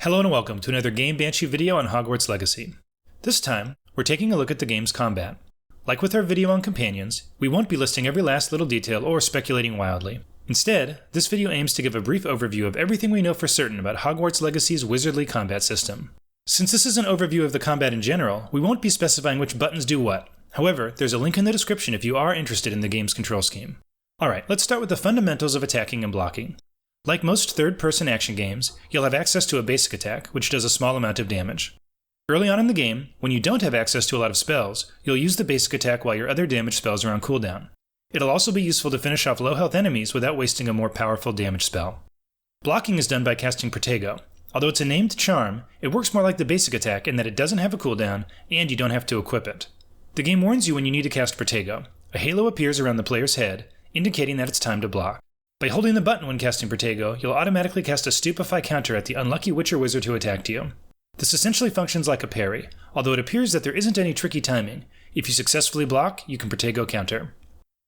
Hello and welcome to another Game Banshee video on Hogwarts Legacy. This time, we're taking a look at the game's combat. Like with our video on companions, we won't be listing every last little detail or speculating wildly. Instead, this video aims to give a brief overview of everything we know for certain about Hogwarts Legacy's wizardly combat system. Since this is an overview of the combat in general, we won't be specifying which buttons do what. However, there's a link in the description if you are interested in the game's control scheme. Alright, let's start with the fundamentals of attacking and blocking. Like most third-person action games, you'll have access to a basic attack, which does a small amount of damage. Early on in the game, when you don't have access to a lot of spells, you'll use the basic attack while your other damage spells are on cooldown. It'll also be useful to finish off low-health enemies without wasting a more powerful damage spell. Blocking is done by casting Protego. Although it's a named charm, it works more like the basic attack in that it doesn't have a cooldown, and you don't have to equip it. The game warns you when you need to cast Protego. A halo appears around the player's head, indicating that it's time to block. By holding the button when casting Protego, you'll automatically cast a Stupefy counter at the unlucky witch or wizard who attacked you. This essentially functions like a parry, although it appears that there isn't any tricky timing. If you successfully block, you can Protego counter.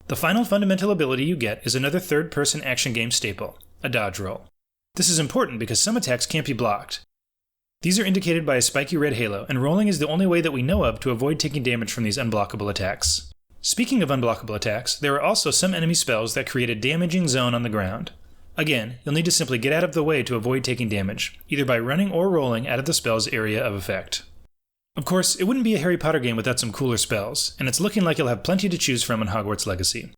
The final fundamental ability you get is another third-person action game staple, a dodge roll. This is important because some attacks can't be blocked. These are indicated by a spiky red halo, and rolling is the only way that we know of to avoid taking damage from these unblockable attacks. Speaking of unblockable attacks, there are also some enemy spells that create a damaging zone on the ground. Again, you'll need to simply get out of the way to avoid taking damage, either by running or rolling out of the spell's area of effect. Of course, it wouldn't be a Harry Potter game without some cooler spells, and it's looking like you'll have plenty to choose from in Hogwarts Legacy.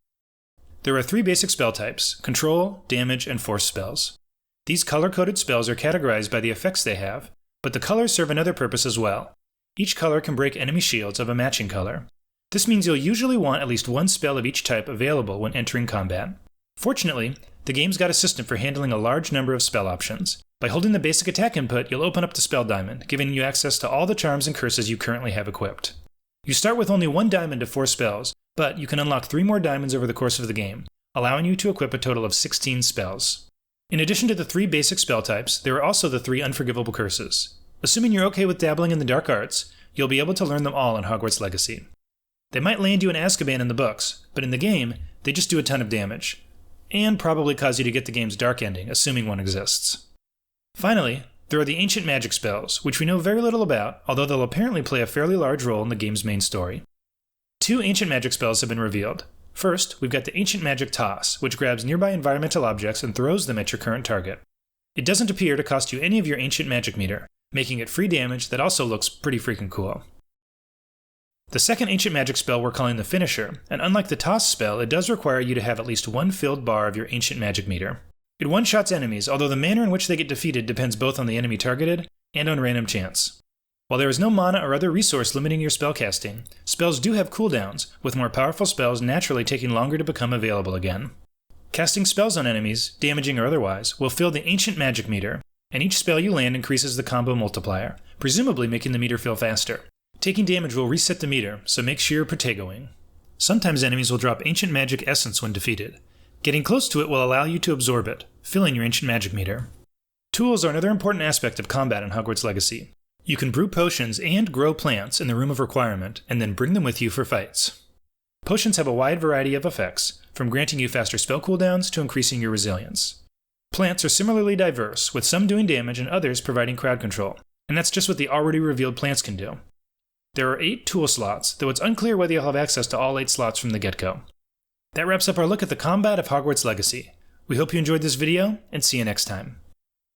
There are 3 basic spell types: Control, Damage, and Force spells. These color-coded spells are categorized by the effects they have, but the colors serve another purpose as well. Each color can break enemy shields of a matching color. This means you'll usually want at least one spell of each type available when entering combat. Fortunately, the game's got a system for handling a large number of spell options. By holding the basic attack input, you'll open up the spell diamond, giving you access to all the charms and curses you currently have equipped. You start with only 1 diamond of 4 spells, but you can unlock 3 more diamonds over the course of the game, allowing you to equip a total of 16 spells. In addition to the 3 basic spell types, there are also the 3 Unforgivable Curses. Assuming you're okay with dabbling in the dark arts, you'll be able to learn them all in Hogwarts Legacy. They might land you in Azkaban in the books, but in the game, they just do a ton of damage. And probably cause you to get the game's dark ending, assuming one exists. Finally, there are the Ancient Magic spells, which we know very little about, although they'll apparently play a fairly large role in the game's main story. 2 Ancient Magic spells have been revealed. First, we've got the Ancient Magic Toss, which grabs nearby environmental objects and throws them at your current target. It doesn't appear to cost you any of your Ancient Magic meter, making it free damage that also looks pretty freaking cool. The second Ancient Magic spell we're calling the Finisher, and unlike the Toss spell, it does require you to have at least 1 filled bar of your Ancient Magic meter. It one-shots enemies, although the manner in which they get defeated depends both on the enemy targeted and on random chance. While there is no mana or other resource limiting your spellcasting, spells do have cooldowns, with more powerful spells naturally taking longer to become available again. Casting spells on enemies, damaging or otherwise, will fill the Ancient Magic meter, and each spell you land increases the combo multiplier, presumably making the meter fill faster. Taking damage will reset the meter, so make sure you're Protegoing. Sometimes enemies will drop Ancient Magic Essence when defeated. Getting close to it will allow you to absorb it, filling your Ancient Magic meter. Tools are another important aspect of combat in Hogwarts Legacy. You can brew potions and grow plants in the Room of Requirement, and then bring them with you for fights. Potions have a wide variety of effects, from granting you faster spell cooldowns to increasing your resilience. Plants are similarly diverse, with some doing damage and others providing crowd control, and that's just what the already revealed plants can do. There are 8 tool slots, though it's unclear whether you'll have access to all 8 slots from the get-go. That wraps up our look at the combat of Hogwarts Legacy. We hope you enjoyed this video, and see you next time.